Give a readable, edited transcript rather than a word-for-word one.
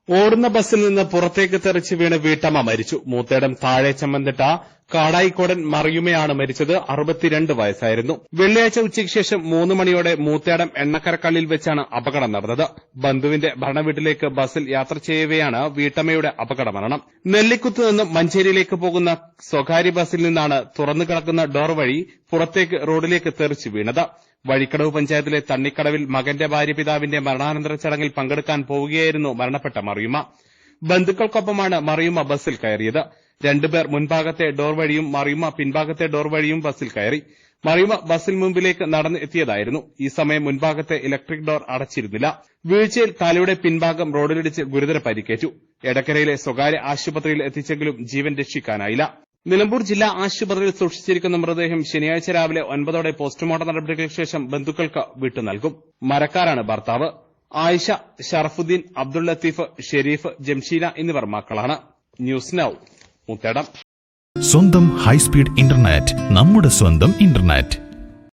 ഓടുന്ന ബസ്സിൽ നിന്ന് പുറത്തേക്ക് തെറിച്ച് വീണ് വീട്ടമ്മ മരിച്ചു. മൂത്തേടം താഴെ ചമ്മന്തിട്ട കാടായിക്കോടൻ മറിയുമയാണ് മരിച്ചത്. 62 വയസ്സായിരുന്നു. വെള്ളിയാഴ്ച ഉച്ചയ്ക്ക് ശേഷം 3 മണിയോടെ മൂത്തേടം എണ്ണക്കരക്കല്ലിൽ വെച്ചാണ് അപകടം നടന്നത്. ബന്ധുവിന്റെ ഭരണവീട്ടിലേക്ക് ബസ്സിൽ യാത്ര ചെയ്യവെയാണ് വീട്ടമ്മയുടെ അപകടമരണം. നെല്ലിക്കുത്ത് നിന്നും മഞ്ചേരിയിലേക്ക് പോകുന്ന സ്വകാര്യ ബസ്സിൽ നിന്നാണ് തുറന്നു കിടക്കുന്ന ഡോർ വഴി പുറത്തേക്ക് റോഡിലേക്ക് തെറിച്ച് വീണത്. വഴിക്കടവ് പഞ്ചായത്തിലെ തണ്ണിക്കടവിൽ മകന്റെ ഭാര്യ പിതാവിന്റെ മരണാനന്തര ചടങ്ങിൽ പങ്കെടുക്കാൻ പോവുകയായിരുന്നു മരണപ്പെട്ട മറിയുമ്മ. ബന്ധുക്കൾക്കൊപ്പമാണ് മറിയുമ്മ ബസ്സിൽ കയറിയത്. 2 പേർ മുൻഭാഗത്തെ ഡോർ വഴിയും മറിയുമ്മ പിൻഭാഗത്തെ ഡോർ വഴിയും ബസ്സിൽ കയറി. മറിയുമ്മ ബസ്സിൽ മുമ്പിലേക്ക് നടന്ന് എത്തിയതായിരുന്നു. ഈ സമയം മുൻഭാഗത്തെ ഇലക്ട്രിക് ഡോർ അടച്ചിരുന്നില്ല. വീഴ്ചയിൽ തലയുടെ പിൻഭാഗം റോഡിലിടിച്ച് ഗുരുതര പരിക്കേറ്റു. എടക്കരയിലെ സ്വകാര്യ ആശുപത്രിയിൽ എത്തിച്ചെങ്കിലും ജീവൻ രക്ഷിക്കാനായില്ല. നിലമ്പൂർ ജില്ലാ ആശുപത്രിയിൽ സൂക്ഷിച്ചിരിക്കുന്ന മൃതദേഹം ശനിയാഴ്ച രാവിലെ 9 പോസ്റ്റ്മോർട്ടം നടപടികൾക്ക് ശേഷം ബന്ധുക്കൾക്ക് വിട്ടുനൽകും. മരക്കാരാണ് ഭർത്താവ്. ആയിഷ, ഷറഫുദ്ദീൻ, അബ്ദുൾ ലത്തീഫ്, ഷെരീഫ്, ജംഷീല എന്നിവർ മക്കളാണ്. News now, Moothedam. സ്വന്തം ഹൈസ്പീഡ് ഇന്റർനെറ്റ്, നമ്മുടെ സ്വന്തം ഇന്റർനെറ്റ്.